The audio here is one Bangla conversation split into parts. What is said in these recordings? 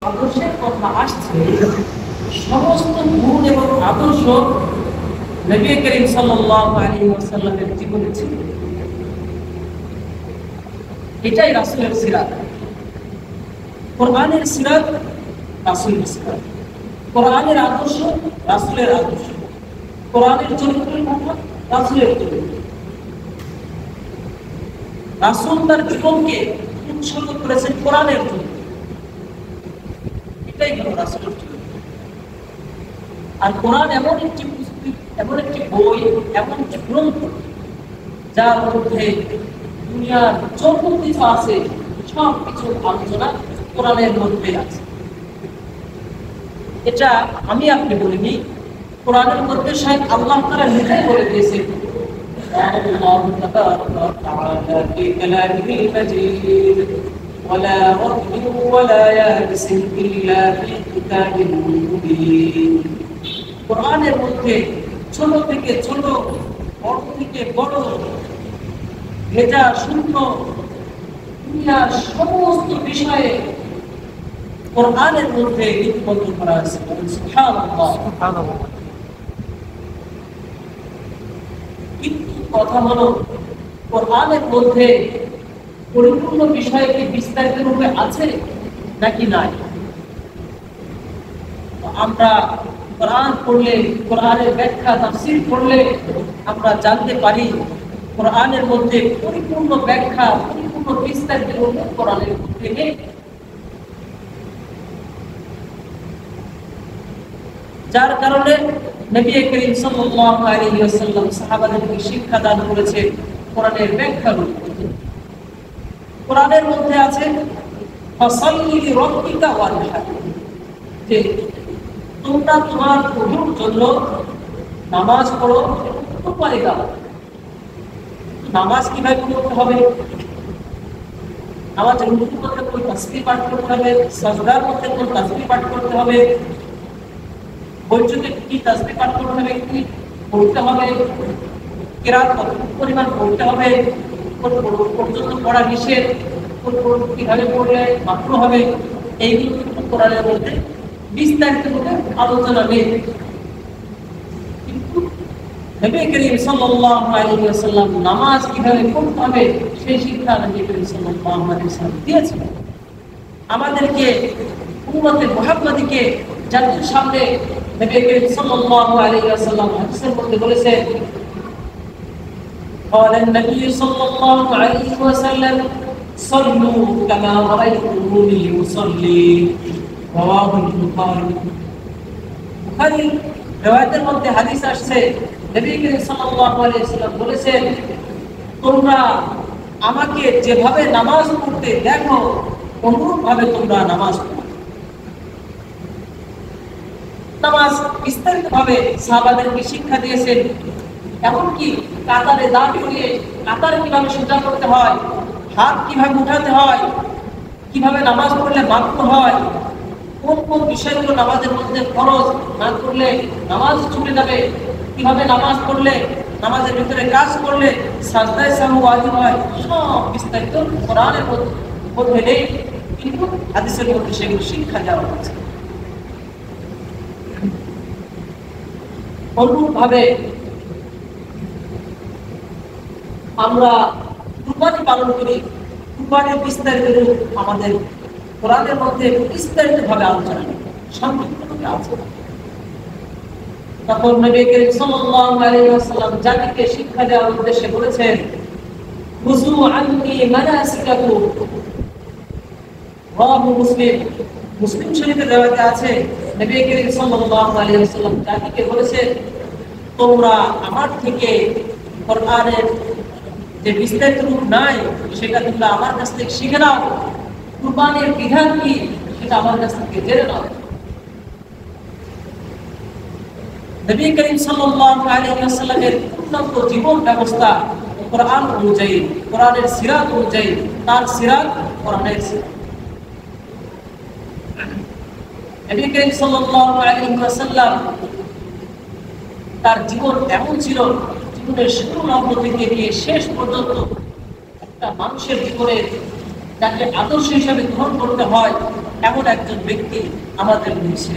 আদর্শের কথা আসছে, সমস্ত গুণ এবং আদর্শ নবী করিম সাল্লাল্লাহু আলাইহি ওয়াসাল্লামের জীবনে ছিল। এটাই রাসূলের সিরাত। কোরআনের সিরাত রাসূলের সিরাত, কোরআনের আদর্শ রাসূলের আদর্শ, কোরআনের চরিত্রের কথা রাসূলের চরিত্র। রাসূল তার জীবনকে উৎসর্গ করেছেন কোরআনের জন্য। এটাই হলো রাসূলের চরিত্র। আর কোরআন এমন একটি পুস্তক, এমন একটি বই, এমন একটি গ্রন্থ, যার মধ্যে দুনিয়ার যত কিছু আছে সব কিছু আলোচনা কোরআনের মধ্যে আছে। এটা আমি আপনি বলিনি, কোরআনের মধ্যে স্বয়ং আল্লাহ তাআলা নিজেই বলে দিয়েছেন। আল্লাহু তাআলা ফি কালামিহিল মাজিদ ওয়ালা রাব্বিন ওয়ালা ইয়াবিসিন ইল্লা ফি কিতাবিন মুবিন। কোরআনের মধ্যে ছোট থেকে ছোট, বড় থেকে বড়, ভেজা শূন্য দুনিয়ার সমস্ত বিষয়ে কোরআনের মধ্যে লিপিবদ্ধ করা আছে। সুবহানাল্লাহ, সুবহানাল্লাহ। কিন্তু কথা হলো, কোরআনের মধ্যে পরিপূর্ণ বিষয় কি বিস্তারিত রূপে আছে নাকি নাই? আমরা কোরআন পড়লে, কোরআনের ব্যাখ্যা তাফসীর পড়লে আমরা জানতে পারি কোরআনের মধ্যে পরিপূর্ণ ব্যাখ্যা, পরিপূর্ণ বিস্তারিত রূপে কোরআনের মধ্যে নেই। যার কারণে নবী করিম সাল্লাল্লাহু আলাইহি ওয়াসাল্লাম সাহাবাদেরকে শিক্ষা দান করেছেন কোরআনের ব্যাখ্যা রূপে। কোরআনের মধ্যে আছে ফাসাল্লি লিরাব্বিকা ওয়ানহার, যে তোমরা তোমার প্রভুর জন্য নামাজ পড়ো, কুরবানি দাও। নামাজ কিভাবে পড়তে হবে? নামাজের রুকুর মধ্যে কোন তাসবিহ পাঠ করতে হবে, সাজদার মধ্যে কোন তাসবিহ পাঠ করতে হবে, বৈঠকে কি তাসবিহ পাঠ করতে হবে, কি পড়তে হবে, কিরাত কত পরিমাণ পড়তে হবে, কোন পর্যন্ত পড়া নিষেধ, কোন কিভাবে পড়লে মাকরুহ হবে, এইগুলো কিন্তু কোরআনের মধ্যে বিস্তারিত ভাবে আলোচনা নেই। কিন্তু নবী করিম সাল্লাল্লাহু আলাইহি ওয়াসাল্লাম নামাজ কিভাবে পড়তে হবে সেই শিক্ষা নবী করিম সাল্লাল্লাহু আলাইহি ওয়াসাল্লাম দিয়েছেন। আমাদেরকে উম্মতে মুহাম্মাদীকে জাতির সামনে নবী করিম সাল্লাল্লাহু আলাইহি ওয়াসাল্লাম হাদিসের মধ্যে বলেছেন, قال النبي صلى الله عليه وسلم صلوا كما رأيتموني أصلي رواه البخاري। বুখারী riwayat-এর মধ্যে হাদিস আসছে, নবী করিম সাল্লাল্লাহু আলাইহি ওয়াসাল্লাম বলেছেন, তোমরা আমাকে যেভাবে নামাজ পড়তে দেখো অনুরূপ ভাবে তোমরা নামাজ পড়ো। নামাজ বিস্তারিত ভাবে সাহাবাদেরকে শিক্ষা দিয়েছেন, এমনকি কাতারে দাঁড় করিয়ে কাতার কিভাবে সোজা করতে হয়, হাত কিভাবে উঠাতে হয়, কিভাবে নামাজ পড়লে মাকরুহ হয়, কোন কোন বিষয়গুলো নামাজের মধ্যে ফরজ, না করলে নামাজ ছুটে যাবে, কিভাবে নামাজ পড়লে, নামাজের ভিতরে কাজ করলে সাজদায়ে সাহু ওয়াজিব হয়, সব বিস্তারিত কোরআনের মধ্যে নেই, কিন্তু হাদিসের মধ্যে সেগুলো শিক্ষা দেওয়া হয়েছে। অনুরূপভাবে আমরা কুরবানি পালন করি, কুরবানির বিস্তারিত রূপ আমাদের কোরআনের মধ্যে বিস্তারিত ভাবে আলোচনা সংক্ষিপ্তভাবে আছে। তখন নবী করিম সাল্লাল্লাহু আলাইহি ওয়াসাল্লাম জাতিকে শিক্ষা দেওয়ার উদ্দেশ্যে বলেছেন, খুযু আন্নী মানাসিকাকুম। রাওয়াহু মুসলিম। মুসলিম শরীফের riwayat আছে, নবী করিম সাল্লাল্লাহু আলাইহি ওয়াসাল্লাম জাতিকে বলেছেন, তোমরা আমার থেকে কোরআনের যে বিস্তারিত রূপ নাই সেটা তোমরা আমার কাছ থেকে শিখে নাও, কুরবানির বিধান কি সেটা আমার কাছ থেকে জেনে নাও। নবী করিম সাল্লাল্লাহু আলাইহি ওয়াসাল্লামের পূর্ণাঙ্গ জীবন ব্যবস্থা কোরআন অনুযায়ী, কোরআনের সিরাত অনুযায়ী, তার সিরাত কোরআনের সিরাত। নবী করিম সাল্লাল্লাহু আলাইহি ওয়াসাল্লাম তার জীবন এমন ছিল, জীবনের শুরু লগ্ন থেকে নিয়ে শেষ পর্যন্ত একটা মানুষের জীবনে যাকে আদর্শ হিসাবে গ্রহণ করতে হয়, এমন একজন ব্যক্তি আমাদের রয়েছে।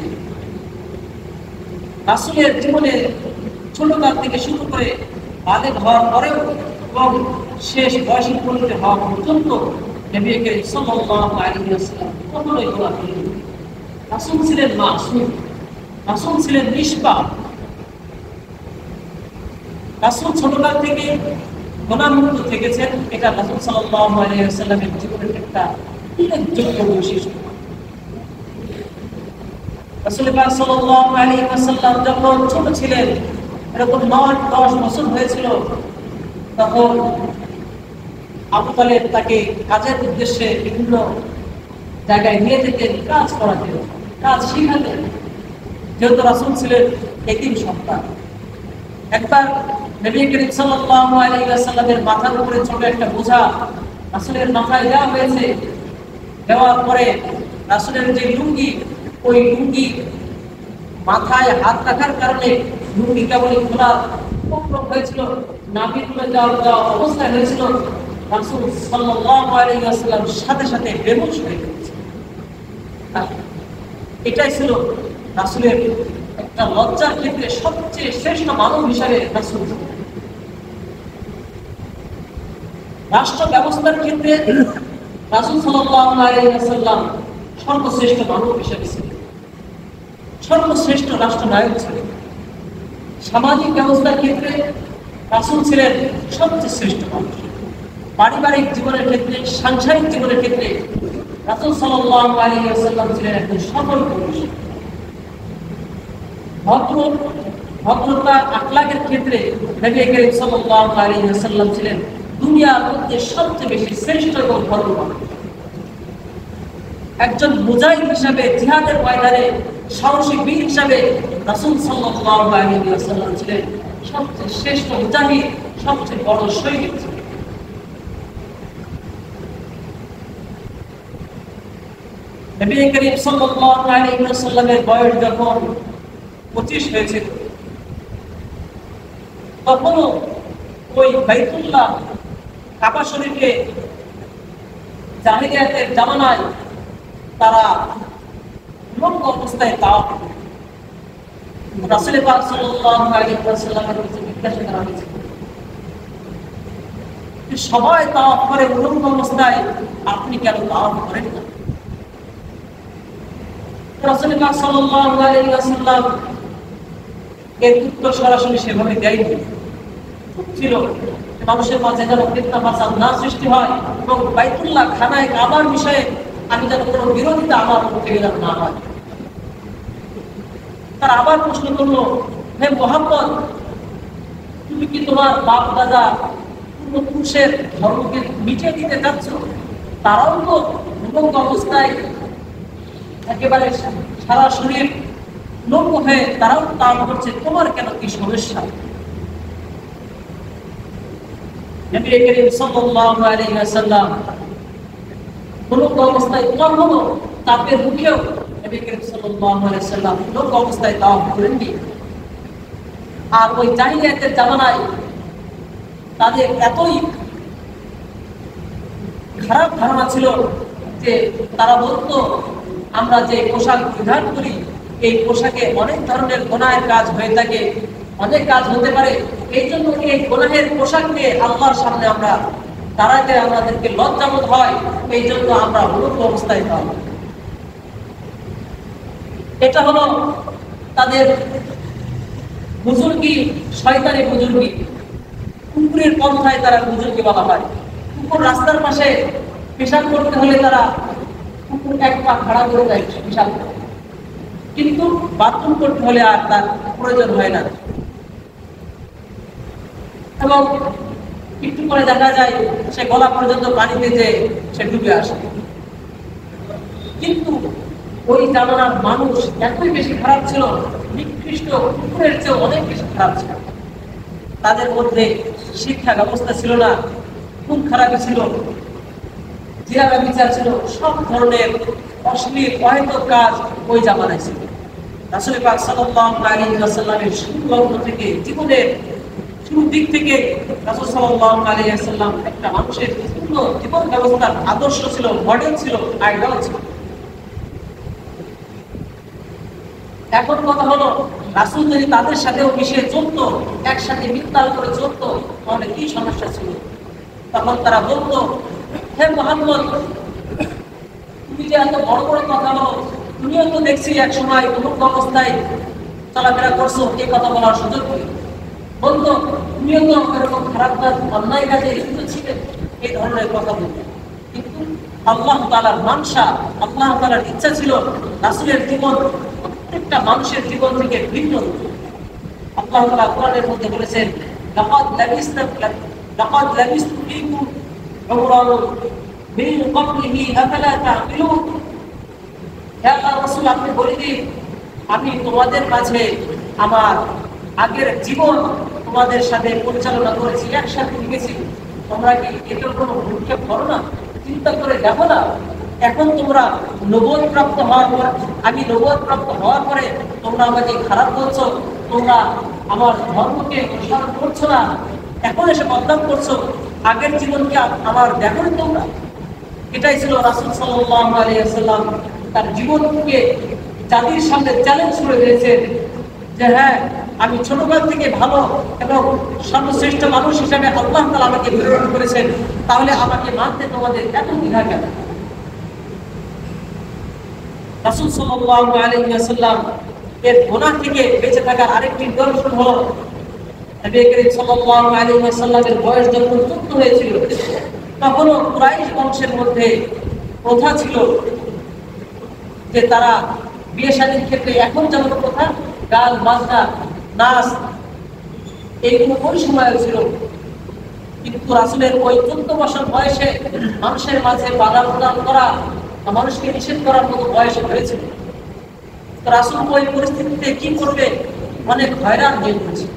রাসূলের জীবনে ছোটকাল থেকে শুরু করে বালেগ হওয়ার পরেও এবং শেষ বয়সে পরিণত হওয়া পর্যন্ত নবী করিম সাল্লাল্লাহু আলাইহি ওয়াসাল্লাম কখনোই গোনাহ করেননি। রাসূল ছিলেন মাসুম, রাসূল ছিলেন নিষ্পাপ। রাসূল ছোটকাল থেকে গুনাহমুক্ত থেকেছেন, এটা রাসূল সাল্লাল্লাহু আলাইহি ওয়াসাল্লামের জীবনের একটা উল্লেখযোগ্য বৈশিষ্ট্য। রাসূল পাক সাল্লাল্লাহু আলাইহি ওয়াসাল্লাম যখন ছোট ছিলেন, এরকম 9-10 বছর হয়েছিল, তখন আবু তালেব তাকে কাজের উদ্দেশ্যে বিভিন্ন জায়গায় নিয়ে যেতেন, কাজ করাতেন, কাজ শিখাতেন। যেহেতু রাসূল ছিলেন এতিম সন্তান, একবার নবী করিম সাল্লাল্লাহু আলাইহি ওয়াসাল্লামের মাথার উপরে ছোট একটা বোঝা রাসূলের মাথায় দেওয়া হয়েছে। দেওয়ার পরে রাসূলের যে লুঙ্গি, ওই লুঙ্গি মাথায় হাত রাখার কারণে লুঙ্গি কেবলই খোলার উপক্রম হয়েছিল, নাভি তুলে যাওয়া অবস্থায় হয়েছিল। রাসূল সাল্লাল্লাহু আলাইহি ওয়াসাল্লাম সাথে সাথে বেহুশ হয়ে গেছে। এটাই ছিল রাসূলের একটা লজ্জার ক্ষেত্রে সবচেয়ে শ্রেষ্ঠ মানব হিসাবে রাসূল। রাষ্ট্র ব্যবস্থার ক্ষেত্রে রাসূল সাল্লাল্লাহু আলাইহি ওয়াসাল্লাম সর্বশ্রেষ্ঠ মানব হিসাবে ছিলেন, সর্বশ্রেষ্ঠ রাষ্ট্রনায়ক ছিলেন। সামাজিক ব্যবস্থার ক্ষেত্রে রাসূল ছিলেন সবচেয়ে শ্রেষ্ঠ মানুষ। পারিবারিক জীবনের ক্ষেত্রে, সাংসারিক জীবনের ক্ষেত্রে রাসূল সাল্লাল্লাহু আলাইহি ওয়াসাল্লাম ছিলেন একজন সফল পুরুষ। ভদ্রতা আখলাকের ক্ষেত্রে নবী করিম সাল্লাল্লাহু আলাইহি ওয়াসাল্লাম ছিলেন দুনিয়ার মধ্যে সবচেয়ে বেশি শ্রেষ্ঠ এবং ভদ্র মানুষ। একজন মুজাহিদ হিসাবে, জিহাদের ময়দানে সাহসী বীর হিসাবে রাসূল সাল্লাল্লাহু আলাইহি ওয়াসাল্লাম ছিলেন সবচেয়ে শ্রেষ্ঠ মুজাহিদ, সবচেয়ে বড় সৈনিক ছিলেন। নবী করিম সাল্লাল্লাহু আলাইহি ওয়াসাল্লামের বয়স যখন 25 হয়েছিল, তখনও ওই বাইতুল্লাহ কাবা শরীফে জাহিলিয়াতের জামানায় তারা উলঙ্গ অবস্থায় তাওয়াফ করত। রাসূল পাক সাল্লাল্লাহু আলাইহি ওয়াসাল্লামের কাছে জিজ্ঞাসা করা হয়েছিল, সবাই তাওয়াফ করে উলঙ্গ অবস্থায়, আপনি কেন তাওয়াফ করেন না? রাসূল পাক সাল্লাল্লাহু আলাইহি ওয়াসাল্লাম এর উত্তর সরাসরি সেভাবে দেয়নি। ছিল মানুষের মাঝে যেন ফিতনা ফাসাদ না সৃষ্টি হয় এবং বাইতুল্লাহ খানায় কাবার বিষয়ে আমি যেন কোনো বিরোধিতা আমার মধ্যে থেকে যেন না হয়। তারা আবার প্রশ্ন করলো, হে মুহাম্মদ, তুমি কি তোমার বাপ দাদা পূর্বপুরুষের ধর্মকে মিটিয়ে দিতে চাচ্ছ? তারাও তো উলঙ্গ অবস্থায় একেবারে সারা শরীর উলঙ্গ হয়ে তারাও তাওয়াফ করছে, তোমার কেন কি সমস্যা? নবী করিম সাল্লাল্লাহু আলাইহি ওয়াসাল্লাম উলঙ্গ অবস্থায় তোমার হলো তাপের মুখেও নবী করিম সাল্লাল্লাহু আলাইহি ওয়াসাল্লাম উলঙ্গ অবস্থায় তাওয়াফ করেননি। আর ওই জাহিলিয়াতের জামানায় তাদের এতই খারাপ ধারণা ছিল যে তারা বলতো, আমরা যে পোশাক পরিধান করি এই পোশাকে অনেক ধরনের গুনাহের কাজ হয়ে থাকে, অনেক কাজ হতে পারে, এই জন্য এই গুনাহের পোশাক নিয়ে আল্লাহর সামনে আমরা দাঁড়াতে আমাদেরকে লজ্জাবোধ হয়, এই জন্য আমরা উলঙ্গ অবস্থায় থাকি। এটা হলো তাদের বুজুর্গি, শয়তানি বুজুর্গি। কুকুরের পন্থায় তারা বুজুর্গি বলা হয়। কুকুর রাস্তার পাশে পেশাব করতে হলে তারা কুকুর এক পা খাড়া করে দেয় পেশাব করতে, কিন্তু বাথরুম করতে হলে আর তার প্রয়োজন হয় না। এবং একটু পরে দেখা যায় সে গলা পর্যন্ত পানিতে যে সে ডুবে আসে। কিন্তু ওই জামানার মানুষ এতই বেশি খারাপ ছিল, নিকৃষ্ট কুকুরের চেয়ে অনেক বেশি খারাপ ছিল। তাদের মধ্যে শিক্ষা ব্যবস্থা ছিল না, খুব খারাপই ছিল, জিনা ব্যভিচার ছিল, সব ধরনের অশ্লীল অহেতুক কাজ ওই জামানায় ছিল। রাসূল পাক সাল্লাল্লাহু আলাইহি ওয়াসাল্লামের শুরু থেকে, জীবনের শুরু দিক থেকে রাসূল সাল্লাল্লাহু আলাইহি ওয়াসাল্লাম একটা মানুষের পূর্ণ জীবন ব্যবস্থার আদর্শ ছিল, মডেল ছিল, আইডল ছিল। এখন কথা হলো, রাসূল যদি তাদের সাথেও মিশে চলতো, একসাথে মিত্তাল করে চলতো, তাহলে কি সমস্যা ছিল? তখন তারা বলতো, হে মুহাম্মদ, তুমি যে এত বড় বড় কথা বলো, তুমিও তো দেখছি এক সময় অমুক অবস্থায় চলাফেরা করছো, এই কথা বলার সুযোগ নেই। বলতো, তুমিও তো এরকম খারাপ কাজ, অন্যায় কাজে লিপ্ত ছিলে, এই ধরনের কথা বলতো। কিন্তু আল্লাহ তাআলার মানসা, আল্লাহ তাআলার ইচ্ছা ছিল রাসূলের জীবন প্রত্যেকটা মানুষের জীবন থেকে ভিন্ন। আল্লাহ তাআলা কোরআনের মধ্যে বলেছেন, লাকাদ লাবিস্তু ফীকুম উমরান মিন ক্বাবলিহি আফালা তা'কিলুন। হে আল্লাহর রাসূল, আপনি বলে দিন, আমি তোমাদের মাঝে আমার আগের জীবন তোমাদের সাথে পরিচালনা করেছি, একসাথে লিখেছি, তোমরা কি এটার কোনো ভূক্ষেপ করো না? চিন্তা করে দেখো না, এখন তোমরা নবুয়ত প্রাপ্ত হওয়ার পর, আমি নবুয়ত প্রাপ্ত হওয়ার পরে তোমরা আমাকে খারাপ বলছো, তোমরা আমার ধর্মকে অনুসরণ করছো না, এখন এসে বদনাম করছো, আগের জীবনকে আমার দেখো না তোমরা। এটাই ছিল রাসূল সাল্লাল্লাহু আলাইহি ওয়াসাল্লাম তার জীবনকে জাতির সামনে চ্যালেঞ্জ করে দিয়েছেন যে হ্যাঁ, আমি ছোটকাল থেকে ভালো এবং সর্বশ্রেষ্ঠ মানুষ হিসাবে আল্লাহ তাআলা আমাকে প্রেরণ করেছেন, তাহলে আমাকে মানতে তোমাদের এত দ্বিধা কেন? রাসূল সাল্লাল্লাহু আলাইহি ওয়াসাল্লাম এর গুনাহ থেকে বেঁচে থাকার আরেকটি নিদর্শন হলো, নবী করিম সাল্লাল্লাহু আলাইহি ওয়াসাল্লামের বয়স যখন 14 হয়েছিল, তখনও কুরাইশ বংশের মধ্যে প্রথা ছিল যে তারা বিয়ে শাদীর ক্ষেত্রে এখন যেমন প্রথা, গান বাজনা নাচ এইগুলো ওই সময় ছিল, কিন্তু রাসূলের ওই 14 বছর বয়সে মানুষের মাঝে বাধা প্রদান করা, মানুষকে নিষেধ করার মতো বয়স হয়েছিল। তো রাসূল ওই পরিস্থিতিতে কি করবে, অনেক হয়রান হয়ে পড়েছে।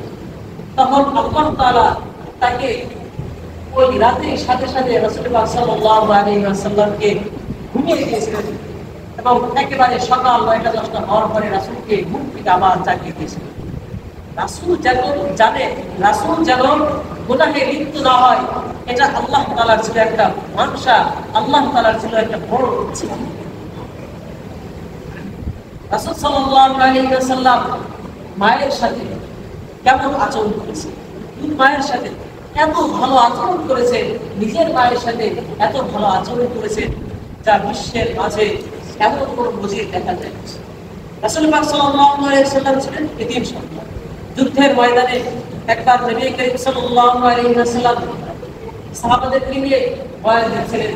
তখন আল্লাহ তাআলা তাকে ওই রাতের সাথে সাথে রাসূল পাক সাল্লাল্লাহু আলাইহি ওয়াসাল্লামকে ঘুমিয়ে দিয়েছিলেন এবং একেবারে সকাল ৯টা-১০টা হওয়ার পরে রাসূলকে ঘুম থেকে আবার জাগিয়ে দিয়েছিলেন। রাসূল যেন জানে, রাসূল যেন গুনাহে লিপ্ত না হয়, এটা আল্লাহ তাআলার ছিল একটা মানসা, আল্লাহ তাআলার ছিল একটা বড় ইচ্ছা। রাসূল সাল্লাল্লাহু আলাইহি ওয়াসাল্লাম মায়ের সাথে কেমন আচরণ করেছে, মায়ের সাথে এত ভালো আচরণ করেছে, নিজের মায়ের সাথে এত ভালো আচরণ করেছে যা বিশ্বের মাঝে এমন কোনো নজির দেখা যায় না। রাসূল পাক সাল্লাল্লাহু আলাইহি ওয়াসাল্লাম ছিলেন এতিম সন্তান। যুদ্ধের ময়দানে একবার নবী করিম সাল্লাল্লাহু আলাইহি ওয়াসাল্লাম সাহাবাদেরকে নিয়ে বয়ান দিচ্ছিলেন,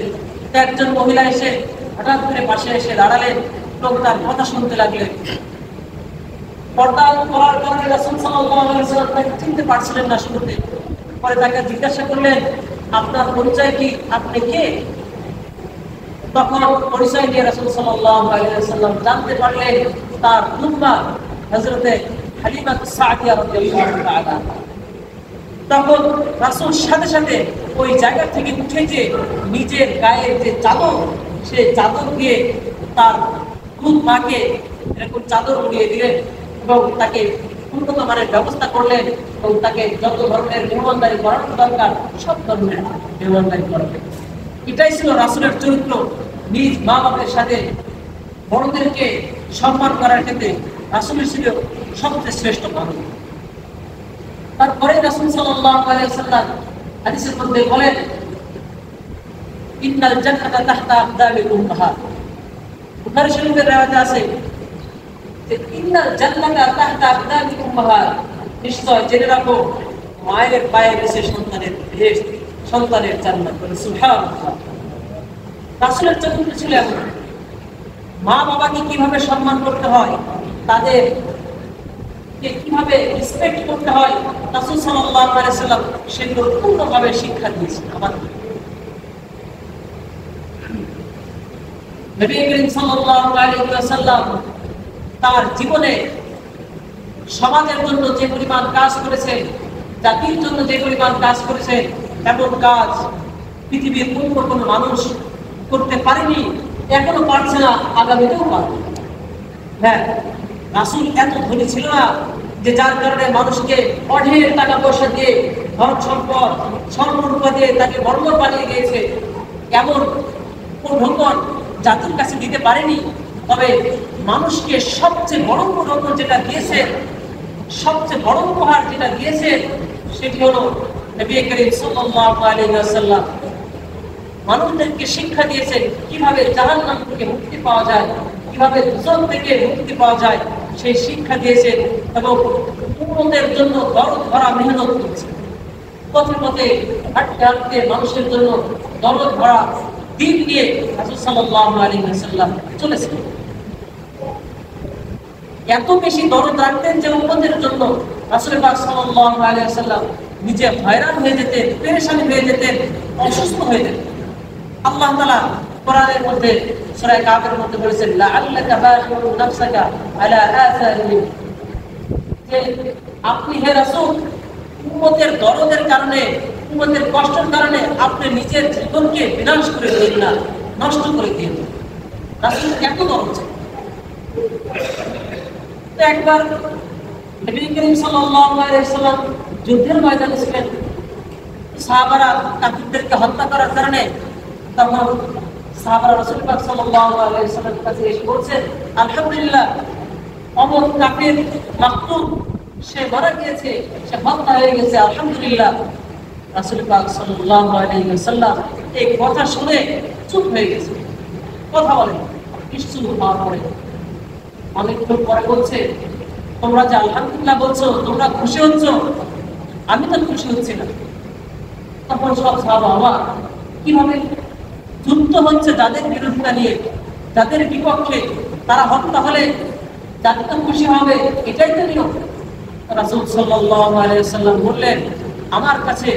একজন মহিলা এসে হঠাৎ করে পাশে এসে দাঁড়ালেন এবং তার কথা শুনতে লাগলেন। পর্দা করার কারণে রাসূল সাল্লাল্লাহু আলাইহি ওয়াসাল্লাম তাকে চিনতে পারছিলেন না শুরুতে। পরে তাকে জিজ্ঞাসা করলেন, আপনার পরিচয় কি, আপনি কে? তখন পরিচয় দিয়ে রাসূল সাল্লাল্লাহু আলাইহি ওয়াসাল্লাম জানতে পারলেন তার উম্মাহ হযরতে হালিমা সাদিয়া রাদিয়াল্লাহু তাআলা। তখন রাসূল সাথে সাথে ওই জায়গা থেকে উঠে যে নিজের গায়ের যে চাদর, সেই চাদর দিয়ে তার মাকে এরকম চাদর উড়িয়ে দিলেন এবং তাকে উন্নত মানের ব্যবস্থা করলেন এবং তাকে যত ধরনের মেহমানদারি করানো দরকার সব ধরনের মেহমানদারি করাবেন। এটাই ছিল রাসূলের চরিত্র। নিজ মা বাবার সাথে বড়দেরকে সম্মান করার ক্ষেত্রে রাসূলের ছিল সবচেয়ে শ্রেষ্ঠ মানুষ। তারপরে রাসূল সাল্লাল্লাহু আলাইহি ওয়াসাল্লাম হাদিসের মধ্যে বলেন, ইন্নাল জান্নাতা তাহতা আকদামিল উম্মাহাত। বুখারী শরীফের riwayat আছে যে ইন্নাল জান্নাতা তাহতা আকদামিল উম্মাহাত, নিশ্চয় জেনে রাখো মায়ের পায়ের নিচে সন্তানের বেহেশত, সন্তানের জান্নাত। সুবহানাল্লাহ। রাসূলের চরিত্র ছিল এমন। মা বাবাকে কিভাবে সম্মান করতে হয়, তাদের কিভাবে রেসপেক্ট করতে হয়, রাসূল সাল্লাল্লাহু আলাইহি ওয়াসাল্লাম সেগুলো পূর্ণভাবে শিক্ষা দিয়েছেন আমাদের। নবী করিম সাল্লাল্লাহু আলাইহি ওয়াসাল্লাম তার জীবনে সমাজের জন্য যে পরিমাণ কাজ করেছেন, জাতির জন্য যে পরিমাণ কাজ করেছেন, এমন কাজ পৃথিবীর অন্য কোনো মানুষ করতে পারেনি, এখনো পারছে না, আগামীতেও পারবে না। হ্যাঁ, রাসূল এত ধনী ছিল না যে যার কারণে মানুষকে অঢের টাকা পয়সা দিয়ে, ধন সম্পদ, স্বর্ণরূপা দিয়ে তাকে বর্বর বানিয়ে দিয়েছে, এমন কোন ধন জাতির কাছে দিতে পারেনি। তবে মানুষকে সবচেয়ে বড় রত্ন যেটা দিয়েছেন, সবচেয়ে বড় উপহার যেটা দিয়েছেন, সেটি হলো নবী করিম সাল্লাল্লাহু আলাইহি ওয়াসাল্লাম মানুষদেরকে শিক্ষা দিয়েছেন কিভাবে জাহান্নাম থেকে মুক্তি পাওয়া যায়, কিভাবে দুজক থেকে মুক্তি পাওয়া যায়, সেই শিক্ষা দিয়েছেন। এবং উম্মতের জন্য দরদ ভরা মেহনত করেছেন, পথে পথে হাঁটতে হাঁটতে মানুষের জন্য দরদ ভরা দিন নিয়ে রাসূল সাল্লাল্লাহু আলাইহি ওয়াসাল্লাম চলেছেন। এত বেশি দরদ রাখতেন যে উম্মতের জন্য রাসূল পাক সাল্লাল্লাহু আলাইহি ওয়াসাল্লাম নিজে হয়রান হয়ে যেতেন, পেরেশানি হয়ে যেতেন, অসুস্থ হয়ে যেতেন। আল্লাহ তাআলা কোরআনের মধ্যে সূরা কাফের মধ্যে বলেছেন, লাআল্লাকা বাখিউন নাফসাকা আলা আসারিহিম, যে আপনি হে রাসূল উম্মতের দরদের কারণে, উম্মতের কষ্টের কারণে আপনি নিজের জীবনকে বিনাশ করে দিন না, নষ্ট করে দিন। রাসূল এত দরদ ছিল। তো একবার নবী করিম সাল্লাল্লাহু আলাইহি ওয়াসাল্লাম যুদ্ধের ময়দানে ছিলেন, সাহাবারা কাফিরদেরকে হত্যা করার কারণে, তখন সাহাবারা রাসূল পাক সাল্লাল্লাহু আলাইহি ওয়াসাল্লামের কাছে এসে বলছেন, আলহামদুলিল্লাহ অমর কাফির মাকতুল সে মারা গিয়েছে, সে হত্যা হয়ে গেছে, আলহামদুলিল্লাহ। রাসূল পাক সাল্লাল্লাহু আলাইহি ওয়াসাল্লাম এই কথা শুনে চুপ হয়ে গেছে, কথা বলেন। কিছু হওয়ার পরে অনেকক্ষণ পরে বলছে, তোমরা যে আলহামদুলিল্লাহ বলছো, তোমরা খুশি হচ্ছ, আমি তো খুশি হচ্ছি না। তখন সব সাহাবা অবাক, কিভাবে যুদ্ধ হচ্ছে যাদের বিরোধিতা নিয়ে, যাদের বিপক্ষে, তারা হত্যা হলে যাতে তো খুশি হবে, এটাই তো নিয়ম। রাসূল সাল্লাল্লাহু আলাইহি ওয়াসাল্লাম বললেন, আমার কাছে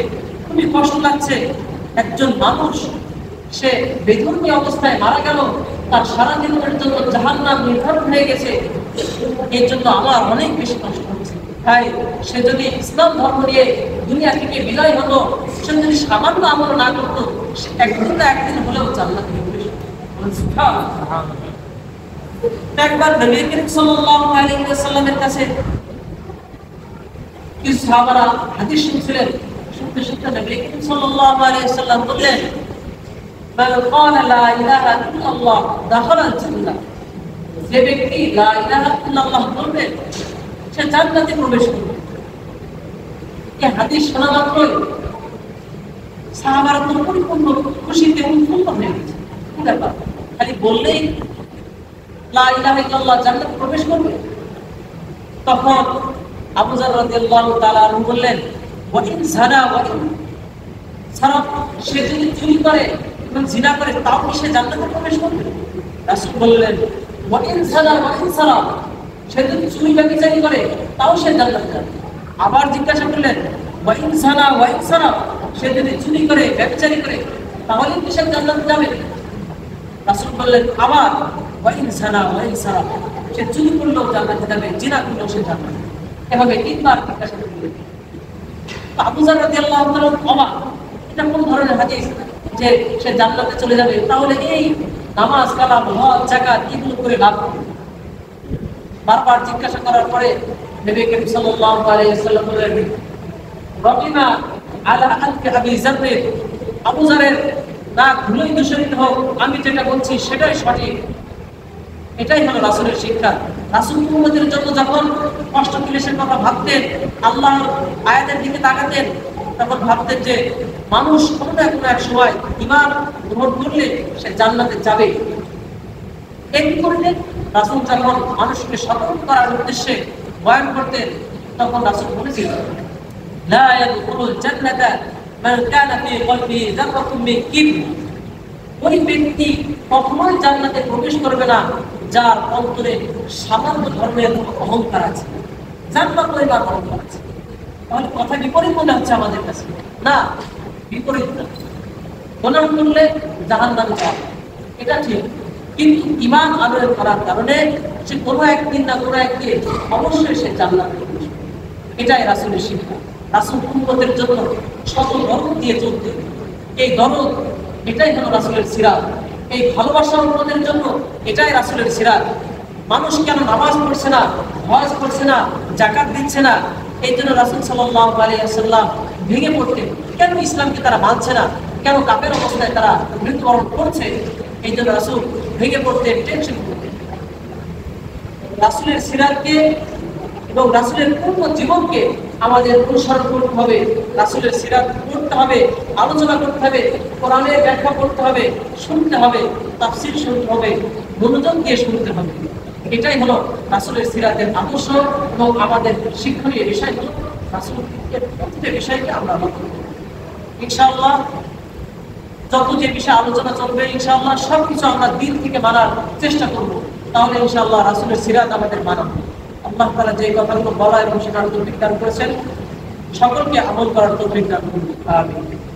খুবই কষ্ট লাগছে, একজন মানুষ সে বেধর্মী অবস্থায় মারা গেল, তার সারা জীবনের জন্য জাহান্নাম নির্ধারণ হয়ে গেছে, এর জন্য আমার অনেক বেশি কষ্ট হচ্ছে। তাই সে যদি ইসলাম ধর্ম নিয়ে দুনিয়া থেকে বিদায় হতো, সে যদি সামান্য আমল না করতো, সে একদিন না একদিন হলেও জান্নাতে প্রবেশ করবে। একবার নবী করিম সাল্লাল্লাহু আলাইহি ওয়াসাল্লামের কাছে কিছু সাহাবারা হাদিস শুনছিলেন, শুনতে শুনতে নবী করিম সাল্লাল্লাহু আলাইহি ওয়াসাল্লাম বললেন, মান ক্বালা লা ইলাহা ইল্লাল্লাহ দাখালাল জান্নাহ, যে ব্যক্তি লা ইলাহা ইল্লাল্লাহ বলবে সে জান্নাতে প্রবেশ করবে। এই হাদিস শোনা মাত্রই সাহাবারা তো পরিপূর্ণ খুশিতে উৎফুল্ল হয়ে গেছে। কি ব্যাপার, খালি বললেই লা ইলাহা ইল্লাল্লাহ জান্নাতে প্রবেশ করবে? তখন আবু যর রাদিয়াল্লাহু তাআলা আনহু বললেন, ওয়া ইন যানা ওয়া ইন সারাফ, সে যদি চুরি করে এবং জিনা করে তাও কি সে জান্নাতে প্রবেশ করবে? রাসূল বললেন, ওয়া ইন যানা ওয়া ইন সারাফ, সে যদি চুরি ব্যভিচারী করে তাও সে জান্নাতে যাবে। আবার জিজ্ঞাসা করলেন, ওয়া ইন যানা ওয়া ইন সারাফ, সে যদি চুরি করে ব্যভিচারী করে তাহলে কি সে জান্নাতে যাবে? রাসূল বললেন আবার, ওয়া ইন যানা ওয়া ইন সারাফ, সে চুরি করলেও জান্নাতে যাবে, জিনা করলেও সে জান্নাতে। এভাবে তিনবার জিজ্ঞাসা করলেন। আবু যর রাদিয়াল্লাহু তাআলা অবাক, এটা কোন ধরনের হাদিস যে সে জান্নাতে চলে যাবে? তাহলে এই নামাজ, কালাম, হজ, যাকাত এগুলো করে লাভ কি? বারবার জিজ্ঞাসা করার পরে নবী করিম সাল্লাল্লাহু আলাইহি ওয়াসাল্লাম বললেন, রাবিনা আলা আনকা আবি যর, আবু যরের নাক ধুলোয় দূষিত হোক, আমি যেটা বলছি সেটাই সঠিক। এটাই হলো রাসূলের শিক্ষা। রাসূল উম্মতের জন্য যখন কষ্ট ক্লেশের কথা ভাবতেন, আল্লাহর আয়াতের দিকে তাকাতেন, তখন ভাবতেন যে মানুষ কোনো না কোনো এক সময় ঈমান গ্রহণ করলে সে জান্নাতে যাবে। এই করলে রাসূল যখন মানুষকে সতর্ক করার উদ্দেশ্যে বয়ান করতেন, তখন রাসূল বলেছিলেন, লা ইয়াদখুলুল জান্নাতা মান কানা ফি কলবিহি যাররাতুম মিন কিবর, ওই ব্যক্তি কখনোই জান্নাতে প্রবেশ করবে না যার অন্তরে সামান্য ধর্মের অহংকার আছে, জান্নাত পরিবার অহংকার আছে। তাহলে কথা বিপরীত মনে হচ্ছে আমাদের কাছে? না, বিপরীত না। গুনাহ করলে জাহান্নামে যাবে, এটা ঠিক, কিন্তু ঈমান আনয়ন করার কারণে সে কোনো একদিন না কোনো একদিন অবশ্যই সে জান্নাতে প্রবেশ করবে। এটাই রাসূলের শিক্ষা। রাসূল উম্মতের জন্য শত দরদ দিয়ে চলতেন। এই দরদ, এটাই হলো রাসূলের সিরাত। এই ভালোবাসা উম্মতের জন্য এটাই রাসূলের সিরাত। মানুষ কেন নামাজ পড়ছে না, হজ করছে না, যাকাত দিচ্ছে না? এই জন্য রাসূল সাল্লাল্লাহু আলাইহি ওয়াসাল্লাম ভেঙে পড়তেন। কেন ইসলামকে তারা মানছে না, কেন কাফের অবস্থায় তারা মৃত্যুবরণ করছে? এই জন্য রাসূল ভেঙে পড়তেন, টেনশন করতেন। রাসূলের সিরাতকে এবং রাসূলের পূর্ণ জীবনকে আমাদের অনুসরণ করতে হবে। রাসূলের সিরাত পড়তে হবে, আলোচনা করতে হবে, কোরআনের ব্যাখ্যা করতে হবে, শুনতে হবে, তাফসীর শুনতে হবে, মনোযোগ দিয়ে শুনতে হবে। এটাই হলো রাসূলের সিরাতের আদর্শ এবং আমাদের শিক্ষণীয় বিষয় হলো রাসূলের প্রত্যেকটা বিষয়কে আমরা লক্ষ্য করব। ইনশাআল্লাহ যত যে বিষয়ে আলোচনা চলবে ইনশাআল্লাহ সবকিছু আমরা দিন থেকে মানার চেষ্টা করব। তাহলে ইনশাআল্লাহ রাসূলের সিরাত আমাদের মানাবো। আল্লাহ তাআলা যে কথাগুলো বলা এবং শেখার তৌফিক দান করেছেন সকলকে আমল করার তৌফিক দান করুন। আমিন।